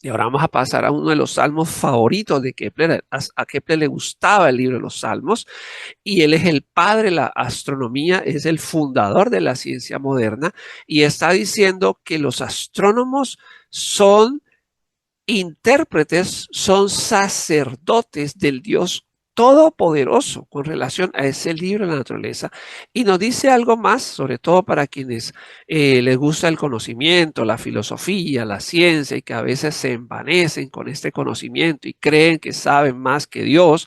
Y ahora vamos a pasar a uno de los salmos favoritos de Kepler. A Kepler le gustaba el libro de los salmos y él es el padre de la astronomía, es el fundador de la ciencia moderna y está diciendo que los astrónomos son intérpretes, son sacerdotes del Dios Todopoderoso con relación a ese libro de la naturaleza. Y nos dice algo más, sobre todo para quienes les gusta el conocimiento, la filosofía, la ciencia, y que a veces se envanecen con este conocimiento y creen que saben más que Dios.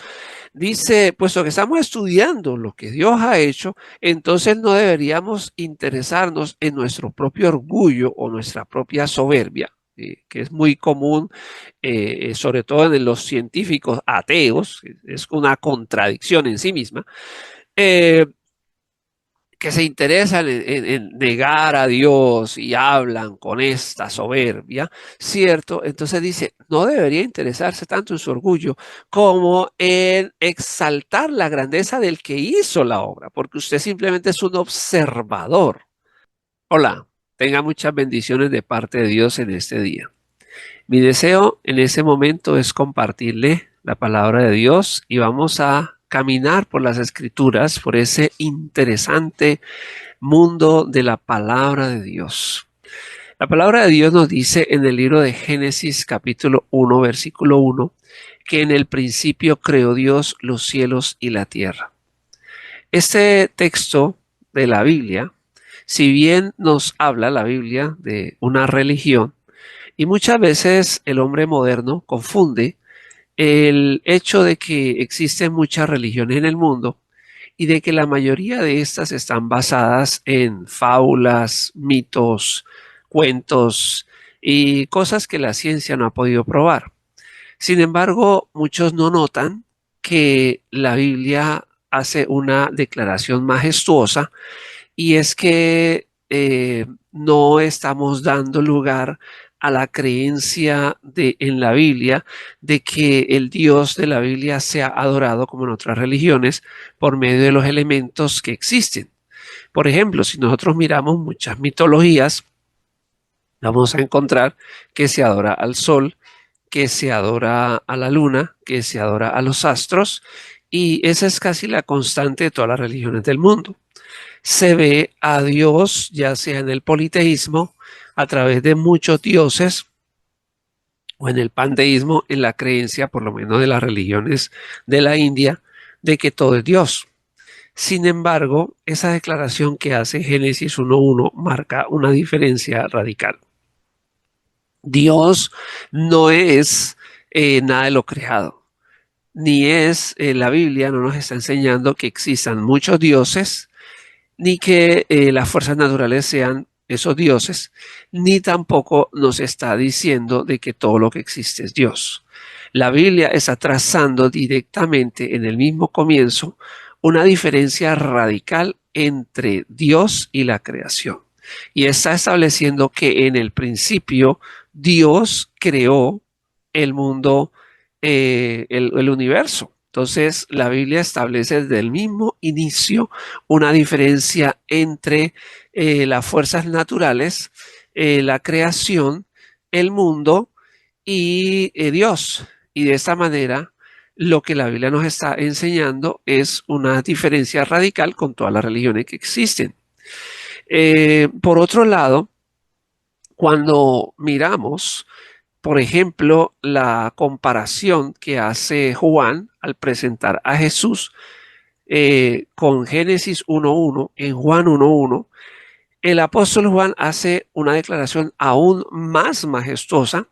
Dice, puesto que estamos estudiando lo que Dios ha hecho, entonces no deberíamos interesarnos en nuestro propio orgullo o nuestra propia soberbia, que es muy común, sobre todo en los científicos ateos, es una contradicción en sí misma, eh, que se interesan en negar a Dios y hablan con esta soberbia, ¿cierto? Entonces dice, no debería interesarse tanto en su orgullo como en exaltar la grandeza del que hizo la obra, porque usted simplemente es un observador. Hola, tenga muchas bendiciones de parte de Dios en este día. Mi deseo en ese momento es compartirle la palabra de Dios y vamos a caminar por las escrituras, por ese interesante mundo de la palabra de Dios. La palabra de Dios nos dice en el libro de Génesis capítulo 1, versículo 1, que en el principio creó Dios los cielos y la tierra. Este texto de la Biblia, si bien nos habla la Biblia de una religión, y muchas veces el hombre moderno confunde el hecho de que existen muchas religiones en el mundo y de que la mayoría de estas están basadas en fábulas, mitos, cuentos y cosas que la ciencia no ha podido probar. Sin embargo, muchos no notan que la Biblia hace una declaración majestuosa y es que no estamos dando lugar a la creencia en la Biblia de que el Dios de la Biblia sea adorado como en otras religiones por medio de los elementos que existen. Por ejemplo, si nosotros miramos muchas mitologías, vamos a encontrar que se adora al sol, que se adora a la luna, que se adora a los astros, y esa es casi la constante de todas las religiones del mundo. Se ve a Dios, ya sea en el politeísmo, a través de muchos dioses, o en el panteísmo, en la creencia, por lo menos de las religiones de la India, de que todo es Dios. Sin embargo, esa declaración que hace Génesis 1.1 marca una diferencia radical. Dios no es nada de lo creado, ni es la Biblia no nos está enseñando que existan muchos dioses, ni que las fuerzas naturales sean esos dioses, ni tampoco nos está diciendo de que todo lo que existe es Dios. La Biblia está trazando directamente en el mismo comienzo una diferencia radical entre Dios y la creación. Y está estableciendo que en el principio Dios creó el mundo, el universo. Entonces, la Biblia establece desde el mismo inicio una diferencia entre las fuerzas naturales, la creación, el mundo y Dios. Y de esta manera, lo que la Biblia nos está enseñando es una diferencia radical con todas las religiones que existen. Por otro lado, cuando miramos, por ejemplo, la comparación que hace Juan al presentar a Jesús con Génesis 1.1, en Juan 1.1, el apóstol Juan hace una declaración aún más majestuosa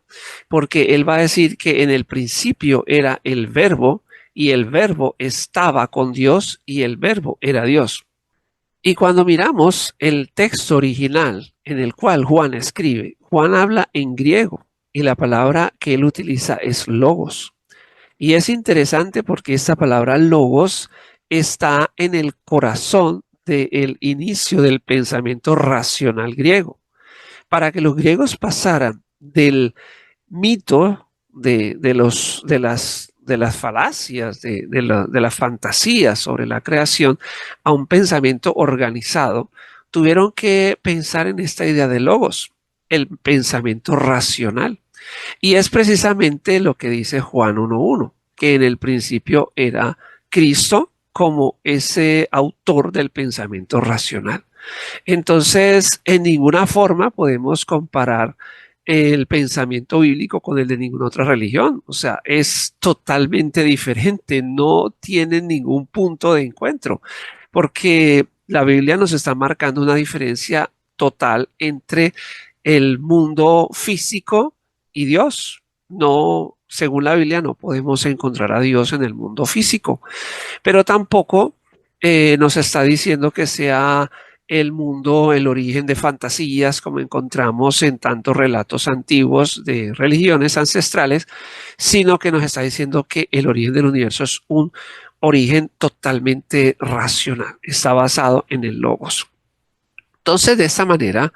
porque él va a decir que en el principio era el verbo y el verbo estaba con Dios y el verbo era Dios. Y cuando miramos el texto original en el cual Juan escribe, Juan habla en griego y la palabra que él utiliza es logos. Y es interesante porque esta palabra logos está en el corazón del inicio del pensamiento racional griego. Para que los griegos pasaran del mito de las falacias, de las fantasías sobre la creación a un pensamiento organizado, tuvieron que pensar en esta idea de logos, el pensamiento racional. Y es precisamente lo que dice Juan 1.1, que en el principio era Cristo como ese autor del pensamiento racional. Entonces, en ninguna forma podemos comparar el pensamiento bíblico con el de ninguna otra religión. O sea, es totalmente diferente, no tienen ningún punto de encuentro, porque la Biblia nos está marcando una diferencia total entre el mundo físico y Dios. No, según la Biblia, no podemos encontrar a Dios en el mundo físico, pero tampoco nos está diciendo que sea el mundo el origen de fantasías como encontramos en tantos relatos antiguos de religiones ancestrales, sino que nos está diciendo que el origen del universo es un origen totalmente racional, está basado en el logos. Entonces, de esta manera,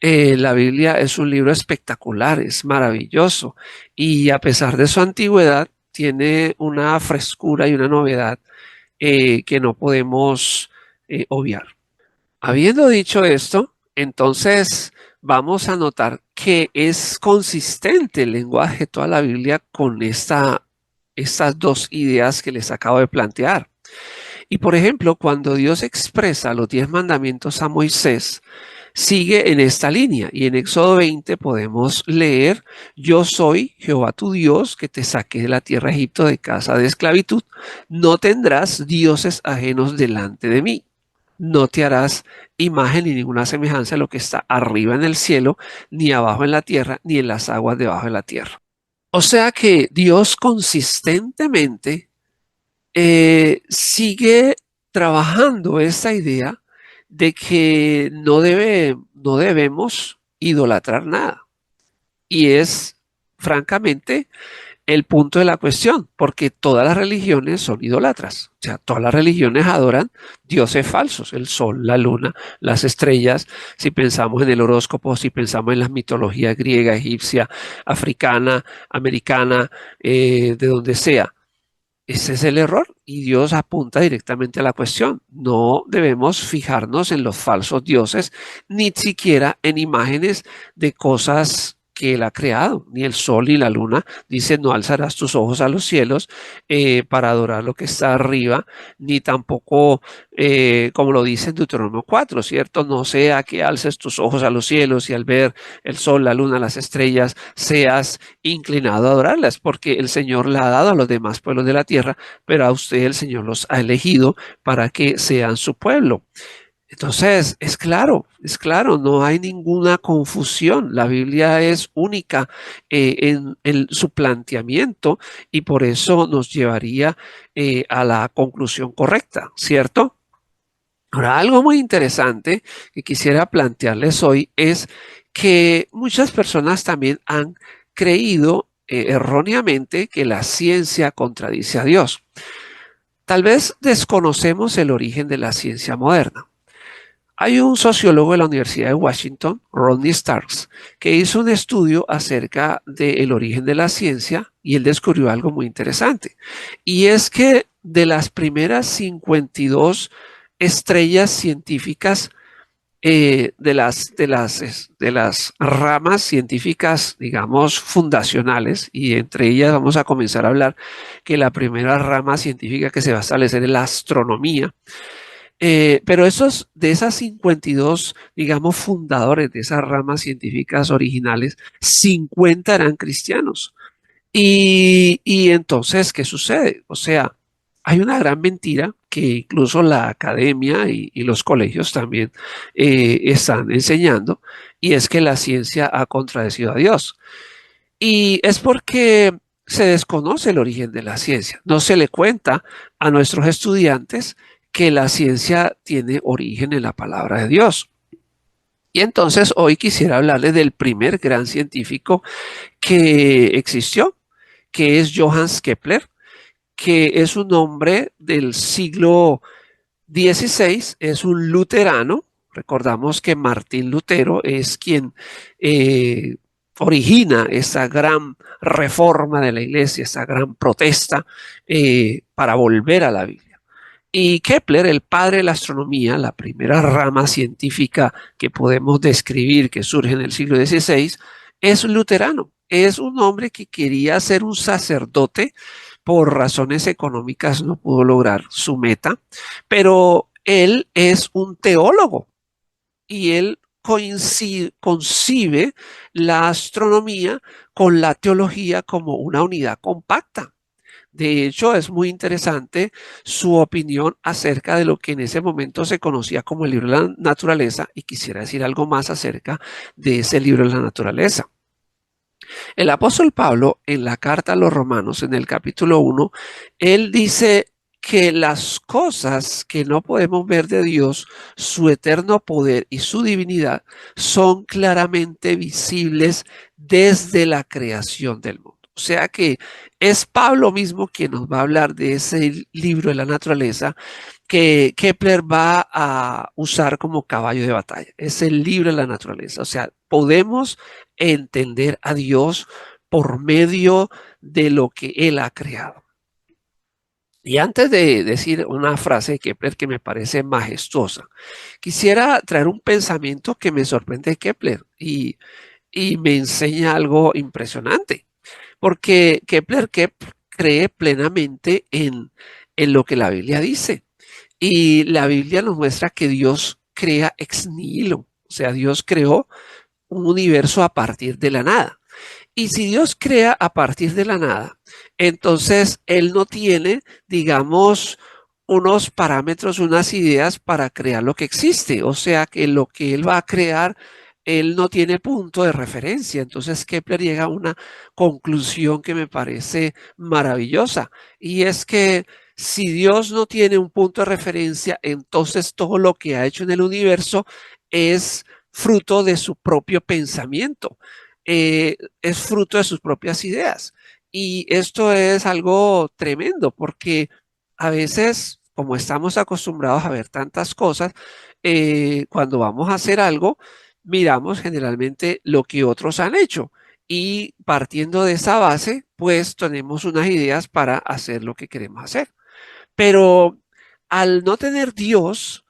la Biblia es un libro espectacular, es maravilloso y a pesar de su antigüedad, tiene una frescura y una novedad que no podemos obviar. Habiendo dicho esto, entonces vamos a notar que es consistente el lenguaje de toda la Biblia con estas dos ideas que les acabo de plantear. Y por ejemplo, cuando Dios expresa los 10 mandamientos a Moisés, sigue en esta línea. Y en Éxodo 20 podemos leer, yo soy Jehová tu Dios que te saqué de la tierra de Egipto de casa de esclavitud. No tendrás dioses ajenos delante de mí. No te harás imagen ni ninguna semejanza de lo que está arriba en el cielo, ni abajo en la tierra, ni en las aguas debajo de la tierra. O sea que Dios consistentemente sigue trabajando esta idea de que no debemos idolatrar nada. Y es, francamente, el punto de la cuestión, porque todas las religiones son idólatras. O sea, todas las religiones adoran dioses falsos, el sol, la luna, las estrellas. Si pensamos en el horóscopo, si pensamos en la mitología griega, egipcia, africana, americana, de donde sea. Ese es el error y Dios apunta directamente a la cuestión. No debemos fijarnos en los falsos dioses, ni siquiera en imágenes de cosas que Él ha creado, ni el sol ni la luna. Dice, no alzarás tus ojos a los cielos para adorar lo que está arriba, ni tampoco, como lo dice en Deuteronomio 4, ¿cierto? No sea que alces tus ojos a los cielos y al ver el sol, la luna, las estrellas, seas inclinado a adorarlas, porque el Señor la ha dado a los demás pueblos de la tierra, pero a usted el Señor los ha elegido para que sean su pueblo. Entonces, es claro, no hay ninguna confusión. La Biblia es única en su planteamiento y por eso nos llevaría a la conclusión correcta, ¿cierto? Ahora, algo muy interesante que quisiera plantearles hoy es que muchas personas también han creído erróneamente que la ciencia contradice a Dios. Tal vez desconocemos el origen de la ciencia moderna. Hay un sociólogo de la Universidad de Washington, Rodney Starks, que hizo un estudio acerca del origen de la ciencia y él descubrió algo muy interesante. Y es que de las primeras 52 estrellas científicas de las ramas científicas, digamos, fundacionales, y entre ellas vamos a comenzar a hablar que la primera rama científica que se va a establecer es la astronomía. Pero de esas 52, digamos, fundadores de esas ramas científicas originales, 50 eran cristianos. Y entonces, ¿qué sucede? O sea, hay una gran mentira que incluso la academia y los colegios también están enseñando, y es que la ciencia ha contradecido a Dios. Y es porque se desconoce el origen de la ciencia. No se le cuenta a nuestros estudiantes que la ciencia tiene origen en la palabra de Dios. Y entonces hoy quisiera hablarles del primer gran científico que existió, que es Johannes Kepler, que es un hombre del siglo XVI, es un luterano. Recordamos que Martín Lutero es quien origina esa gran reforma de la iglesia, esa gran protesta para volver a la Biblia. Y Kepler, el padre de la astronomía, la primera rama científica que podemos describir que surge en el siglo XVI, es luterano. es un hombre que quería ser un sacerdote, por razones económicas no pudo lograr su meta, pero él es un teólogo y él concibe la astronomía con la teología como una unidad compacta. De hecho, es muy interesante su opinión acerca de lo que en ese momento se conocía como el libro de la naturaleza, y quisiera decir algo más acerca de ese libro de la naturaleza. El apóstol Pablo, en la carta a los Romanos, en el capítulo 1, él dice que las cosas que no podemos ver de Dios, su eterno poder y su divinidad, son claramente visibles desde la creación del mundo. O sea que es Pablo mismo quien nos va a hablar de ese libro de la naturaleza que Kepler va a usar como caballo de batalla. Es el libro de la naturaleza. O sea, podemos entender a Dios por medio de lo que Él ha creado. Y antes de decir una frase de Kepler que me parece majestuosa, quisiera traer un pensamiento que me sorprende de Kepler y me enseña algo impresionante, porque Kepler cree plenamente en lo que la Biblia dice. Y la Biblia nos muestra que Dios crea ex nihilo, o sea, Dios creó un universo a partir de la nada. Y si Dios crea a partir de la nada, entonces Él no tiene, digamos, unos parámetros, unas ideas para crear lo que existe. O sea que lo que Él va a crear, Él no tiene punto de referencia. Entonces Kepler llega a una conclusión que me parece maravillosa. Y es que si Dios no tiene un punto de referencia, entonces todo lo que ha hecho en el universo es fruto de su propio pensamiento. Es fruto de sus propias ideas. Y esto es algo tremendo porque a veces, como estamos acostumbrados a ver tantas cosas, cuando vamos a hacer algo, miramos generalmente lo que otros han hecho. Y partiendo de esa base, pues tenemos unas ideas para hacer lo que queremos hacer. Pero al no tener Dios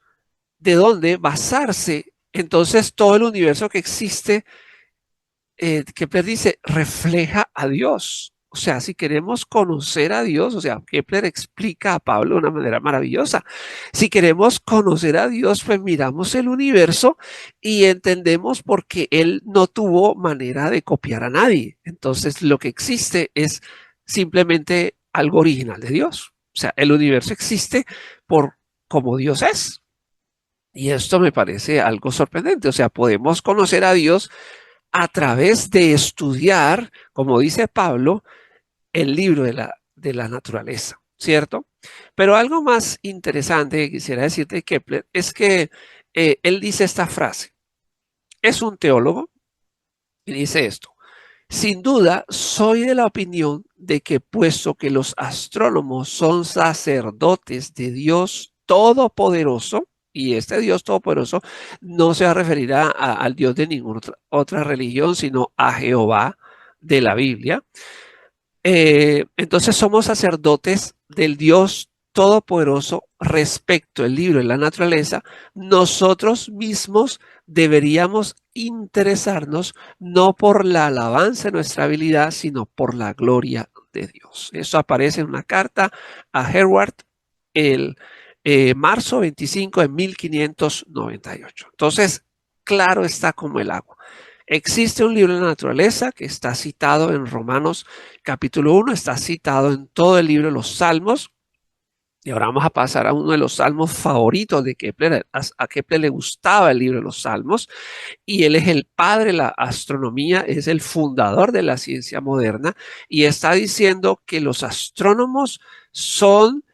de dónde basarse, entonces todo el universo que existe Kepler dice, refleja a Dios. O sea, si queremos conocer a Dios, o sea, Kepler explica a Pablo de una manera maravillosa. Si queremos conocer a Dios, pues miramos el universo y entendemos por qué Él no tuvo manera de copiar a nadie. Entonces, lo que existe es simplemente algo original de Dios. O sea, el universo existe por como Dios es. Y esto me parece algo sorprendente. O sea, podemos conocer a Dios a través de estudiar, como dice Pablo, el libro de la naturaleza, ¿cierto? Pero algo más interesante que quisiera decirte de Kepler es que él dice esta frase, es un teólogo y dice esto, sin duda soy de la opinión de que puesto que los astrónomos son sacerdotes de Dios Todopoderoso, y este Dios Todopoderoso no se va a referir al Dios de ninguna otra religión, sino a Jehová de la Biblia. Entonces somos sacerdotes del Dios Todopoderoso respecto al libro de la naturaleza. Nosotros mismos deberíamos interesarnos no por la alabanza de nuestra habilidad, sino por la gloria de Dios. Eso aparece en una carta a Herwart el marzo 25 de 1598. Entonces, claro está como el agua. Existe un libro de la naturaleza que está citado en Romanos capítulo 1, está citado en todo el libro de los Salmos. Y ahora vamos a pasar a uno de los salmos favoritos de Kepler. A Kepler le gustaba el libro de los Salmos y él es el padre de la astronomía, es el fundador de la ciencia moderna y está diciendo que los astrónomos son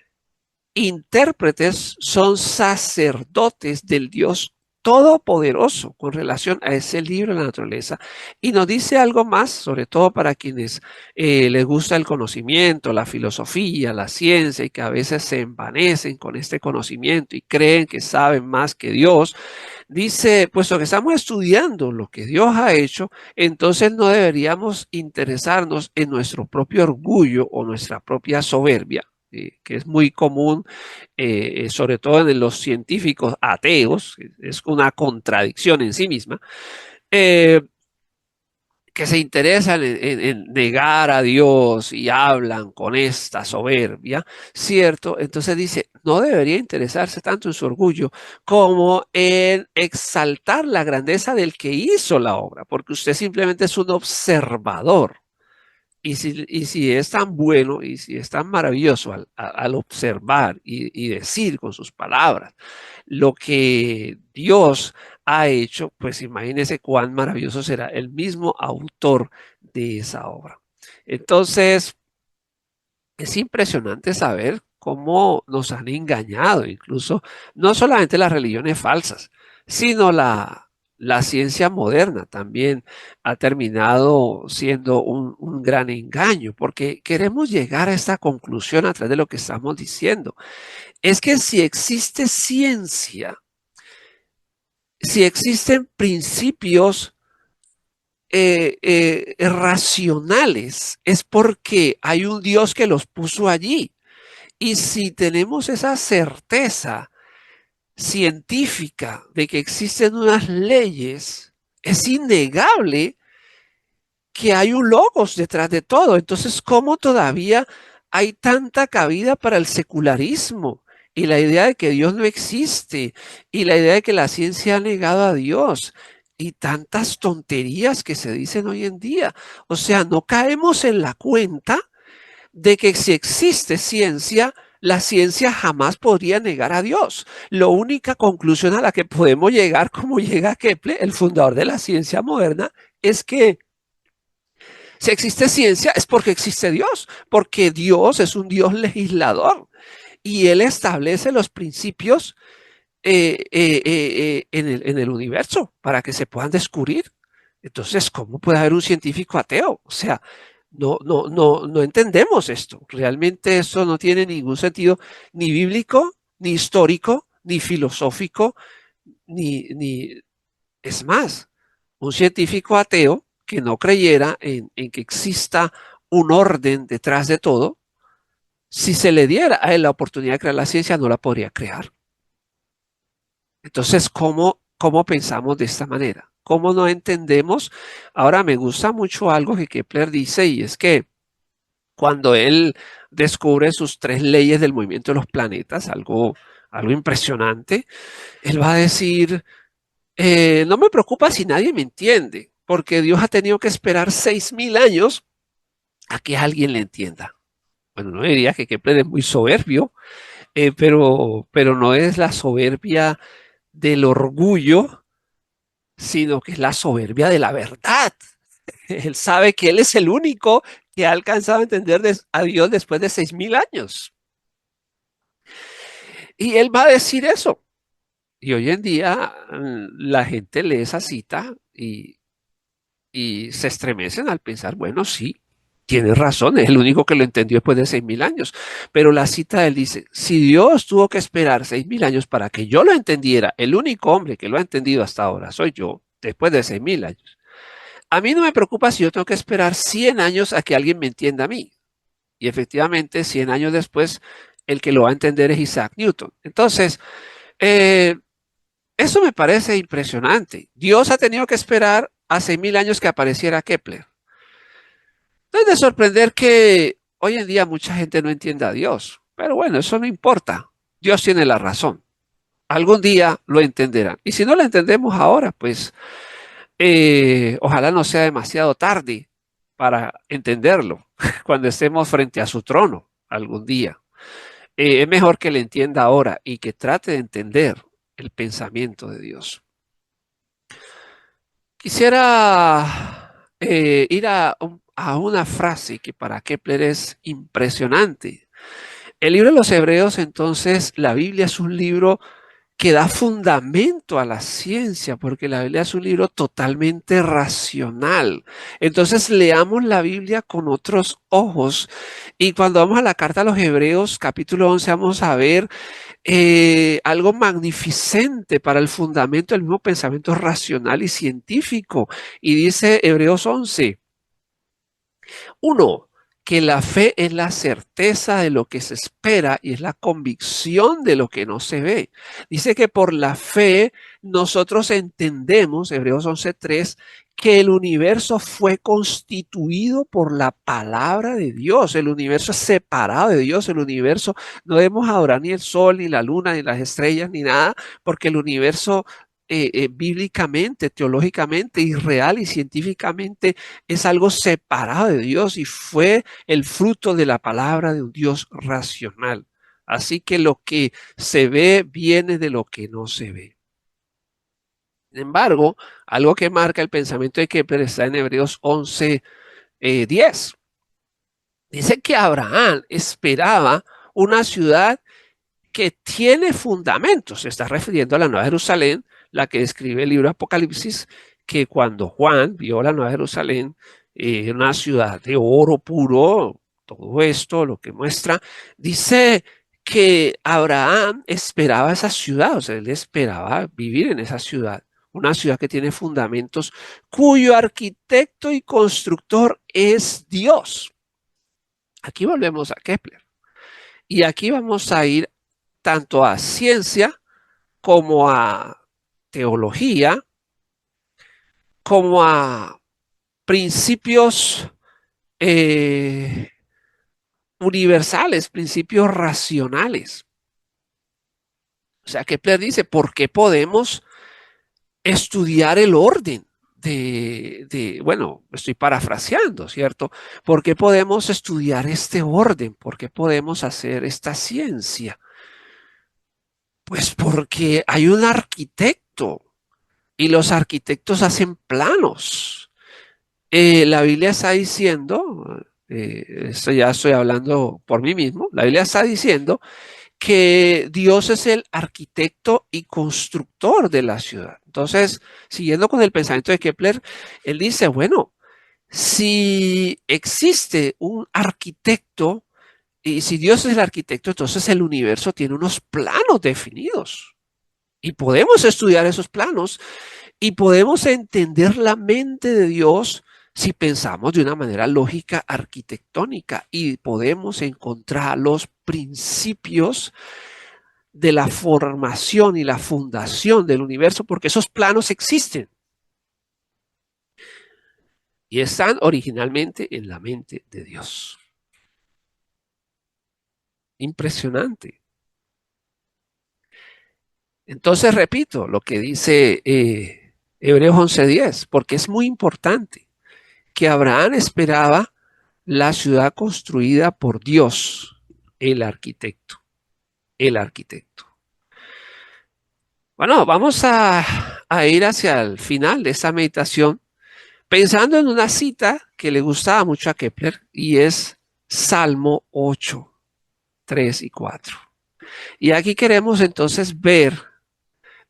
intérpretes, son sacerdotes del Dios Todopoderoso con relación a ese libro de la naturaleza. Y nos dice algo más, sobre todo para quienes les gusta el conocimiento, la filosofía, la ciencia, y que a veces se envanecen con este conocimiento y creen que saben más que Dios. Dice, puesto que estamos estudiando lo que Dios ha hecho, entonces no deberíamos interesarnos en nuestro propio orgullo o nuestra propia soberbia, que es muy común, sobre todo en los científicos ateos, es una contradicción en sí misma. Eh, que se interesan en negar a Dios y hablan con esta soberbia, ¿cierto? Entonces dice, no debería interesarse tanto en su orgullo como en exaltar la grandeza del que hizo la obra, porque usted simplemente es un observador. Y si es tan bueno y si es tan maravilloso al observar y decir con sus palabras lo que Dios ha hecho, pues imagínese cuán maravilloso será el mismo autor de esa obra. Entonces, es impresionante saber cómo nos han engañado, incluso no solamente las religiones falsas, sino la ciencia moderna también ha terminado siendo un gran engaño, porque queremos llegar a esta conclusión a través de lo que estamos diciendo. Es que si existe ciencia, si existen principios racionales, es porque hay un Dios que los puso allí. Y si tenemos esa certeza científica de que existen unas leyes, es innegable que hay un logos detrás de todo. Entonces, ¿cómo todavía hay tanta cabida para el secularismo y la idea de que Dios no existe y la idea de que la ciencia ha negado a Dios y tantas tonterías que se dicen hoy en día? O sea, no caemos en la cuenta de que si existe ciencia, la ciencia jamás podría negar a Dios. La única conclusión a la que podemos llegar, como llega Kepler, el fundador de la ciencia moderna, es que si existe ciencia es porque existe Dios, porque Dios es un Dios legislador y Él establece los principios en el universo para que se puedan descubrir. Entonces, ¿cómo puede haber un científico ateo? O sea, no entendemos esto. Realmente esto no tiene ningún sentido ni bíblico, ni histórico, ni filosófico, ni es más, un científico ateo que no creyera en que exista un orden detrás de todo, si se le diera a él la oportunidad de crear la ciencia, no la podría crear. Entonces, ¿cómo pensamos de esta manera? ¿Cómo no entendemos? Ahora me gusta mucho algo que Kepler dice y es que cuando él descubre sus tres leyes del movimiento de los planetas, algo impresionante, él va a decir, no me preocupa si nadie me entiende, porque Dios ha tenido que esperar 6.000 años a que alguien le entienda. Bueno, no diría que Kepler es muy soberbio, pero no es la soberbia del orgullo, sino que es la soberbia de la verdad. Él sabe que él es el único que ha alcanzado a entender a Dios después de 6.000 años. Y él va a decir eso. Y hoy en día la gente lee esa cita y se estremecen al pensar, bueno, sí, tienes razón, es el único que lo entendió después de 6.000 años. Pero la cita de él dice, si Dios tuvo que esperar 6.000 años para que yo lo entendiera, el único hombre que lo ha entendido hasta ahora soy yo, después de 6.000 años. A mí no me preocupa si yo tengo que esperar 100 años a que alguien me entienda a mí. Y efectivamente, 100 años después, el que lo va a entender es Isaac Newton. Entonces, eh, eso me parece impresionante. Dios ha tenido que esperar a 6.000 años que apareciera Kepler. No es de sorprender que hoy en día mucha gente no entienda a Dios. Pero bueno, eso no importa. Dios tiene la razón. Algún día lo entenderán. Y si no lo entendemos ahora, pues ojalá no sea demasiado tarde para entenderlo cuando estemos frente a su trono algún día. Es mejor que le entienda ahora y que trate de entender el pensamiento de Dios. Quisiera ir a una frase que para Kepler es impresionante. El libro de los Hebreos, entonces, la Biblia es un libro que da fundamento a la ciencia, porque la Biblia es un libro totalmente racional. Entonces leamos la Biblia con otros ojos. Y cuando vamos a la carta a los Hebreos, capítulo 11, vamos a ver algo magnificente para el fundamento del mismo pensamiento racional y científico. Y dice Hebreos 11, 1. que la fe es la certeza de lo que se espera y es la convicción de lo que no se ve. Dice que por la fe nosotros entendemos, Hebreos 11:3, que el universo fue constituido por la palabra de Dios. El universo es separado de Dios. El universo, no debemos adorar ni el sol, ni la luna, ni las estrellas, ni nada, porque el universo bíblicamente, teológicamente y real y científicamente es algo separado de Dios y fue el fruto de la palabra de un Dios racional. Así que lo que se ve viene de lo que no se ve. Sin embargo, algo que marca el pensamiento de Kepler está en Hebreos 11:10. Dice que Abraham esperaba una ciudad que tiene fundamentos. Se está refiriendo a la Nueva Jerusalén, la que describe el libro Apocalipsis, que cuando Juan vio la Nueva Jerusalén, una ciudad de oro puro, todo esto lo que muestra, dice que Abraham esperaba esa ciudad, o sea, él esperaba vivir en esa ciudad, una ciudad que tiene fundamentos, cuyo arquitecto y constructor es Dios. Aquí volvemos a Kepler. Y aquí vamos a ir tanto a ciencia como a teología, como a principios universales, principios racionales. O sea, Kepler dice, ¿por qué podemos estudiar el orden bueno, estoy parafraseando, ¿cierto? ¿Por qué podemos estudiar este orden? ¿Por qué podemos hacer esta ciencia? Pues porque hay un arquitecto y los arquitectos hacen planos. La Biblia está diciendo, esto ya estoy hablando por mí mismo, la Biblia está diciendo que Dios es el arquitecto y constructor de la ciudad. Entonces, siguiendo con el pensamiento de Kepler, él dice, bueno, si existe un arquitecto y si Dios es el arquitecto, entonces el universo tiene unos planos definidos y podemos estudiar esos planos y podemos entender la mente de Dios si pensamos de una manera lógica arquitectónica y podemos encontrar los principios de la formación y la fundación del universo porque esos planos existen y están originalmente en la mente de Dios. Impresionante. Entonces repito lo que dice Hebreos 11:10, porque es muy importante que Abraham esperaba la ciudad construida por Dios, el arquitecto, el arquitecto. Bueno, vamos a ir hacia el final de esta meditación pensando en una cita que le gustaba mucho a Kepler y es Salmo 8, 3 y 4. Y aquí queremos entonces ver,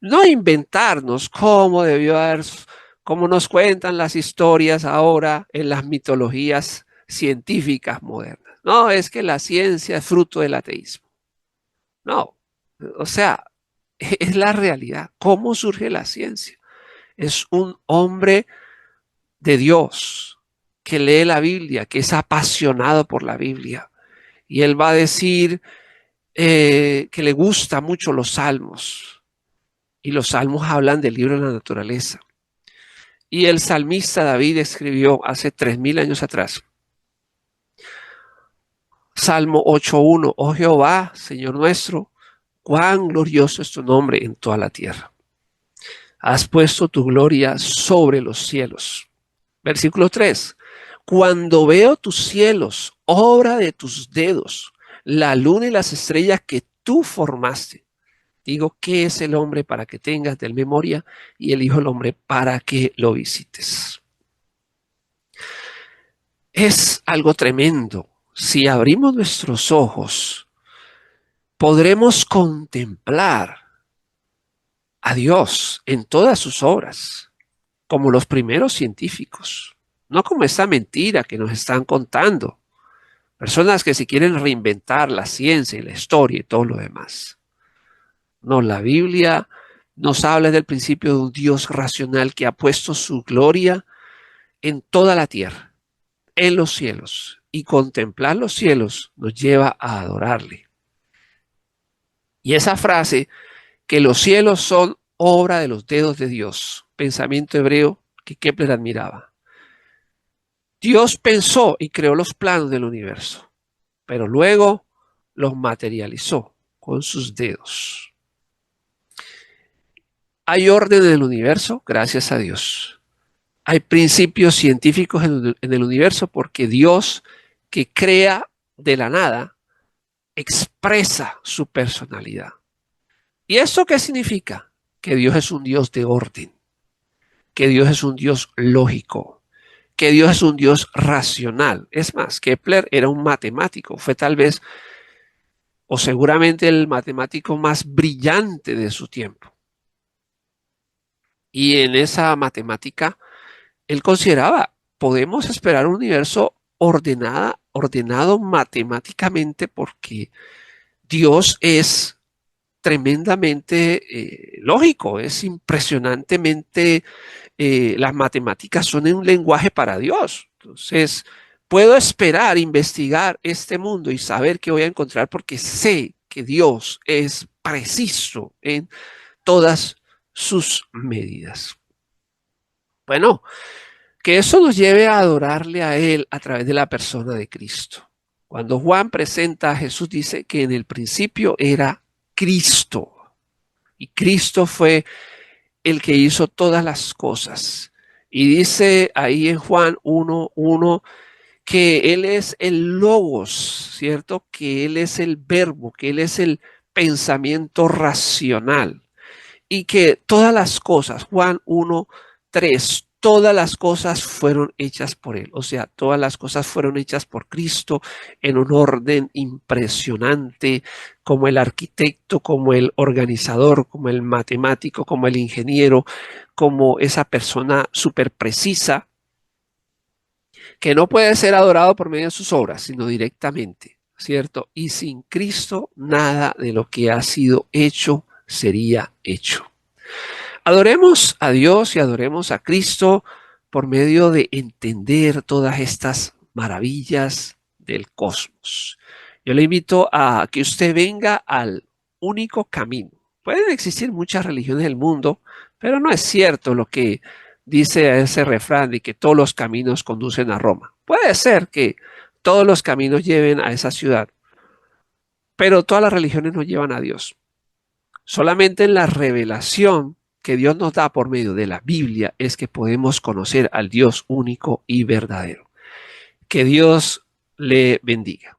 no inventarnos cómo debió haber, cómo nos cuentan las historias ahora en las mitologías científicas modernas. No, es que la ciencia es fruto del ateísmo. No, o sea, es la realidad. ¿Cómo surge la ciencia? Es un hombre de Dios que lee la Biblia, que es apasionado por la Biblia. Y él va a decir que le gusta mucho los salmos. Y los salmos hablan del libro de la naturaleza. Y el salmista David escribió hace 3000 años atrás. Salmo 8:1. Oh Jehová, Señor nuestro, cuán glorioso es tu nombre en toda la tierra. Has puesto tu gloria sobre los cielos. Versículo 3. Cuando veo tus cielos, obra de tus dedos, la luna y las estrellas que tú formaste, digo, ¿qué es el hombre para que tengas de él memoria y el hijo del hombre para que lo visites? Es algo tremendo. Si abrimos nuestros ojos, podremos contemplar a Dios en todas sus obras, como los primeros científicos, no como esta mentira que nos están contando. Personas que se quieren reinventar la ciencia y la historia y todo lo demás. No, la Biblia nos habla del principio de un Dios racional que ha puesto su gloria en toda la tierra, en los cielos, y contemplar los cielos nos lleva a adorarle. Y esa frase, que los cielos son obra de los dedos de Dios, pensamiento hebreo que Kepler admiraba. Dios pensó y creó los planos del universo, pero luego los materializó con sus dedos. Hay orden en el universo, gracias a Dios. Hay principios científicos en el universo porque Dios, que crea de la nada, expresa su personalidad. ¿Y eso qué significa? Que Dios es un Dios de orden, que Dios es un Dios lógico, que Dios es un Dios racional. Es más, Kepler era un matemático, fue tal vez o seguramente el matemático más brillante de su tiempo. Y en esa matemática, él consideraba, podemos esperar un universo ordenado matemáticamente porque Dios es tremendamente lógico, es impresionantemente, las matemáticas son un lenguaje para Dios. Entonces, puedo esperar, investigar este mundo y saber qué voy a encontrar porque sé que Dios es preciso en todas sus medidas. Bueno, que eso nos lleve a adorarle a Él a través de la persona de Cristo. Cuando Juan presenta a Jesús, dice que en el principio era Cristo. Y Cristo fue el que hizo todas las cosas. Y dice ahí en Juan 1:1 que Él es el logos, ¿cierto? Que Él es el verbo, que Él es el pensamiento racional. Y que todas las cosas, Juan 1:3, todas las cosas fueron hechas por Él. O sea, todas las cosas fueron hechas por Cristo en un orden impresionante, como el arquitecto, como el organizador, como el matemático, como el ingeniero, como esa persona súper precisa, que no puede ser adorado por medio de sus obras, sino directamente, ¿cierto? Y sin Cristo, nada de lo que ha sido hecho sería hecho. Adoremos a Dios y adoremos a Cristo por medio de entender todas estas maravillas del cosmos. Yo le invito a que usted venga al único camino. Pueden existir muchas religiones del mundo, pero no es cierto lo que dice ese refrán de que todos los caminos conducen a Roma. Puede ser que todos los caminos lleven a esa ciudad, pero todas las religiones no llevan a Dios. Solamente en la revelación que Dios nos da por medio de la Biblia es que podemos conocer al Dios único y verdadero. Que Dios le bendiga.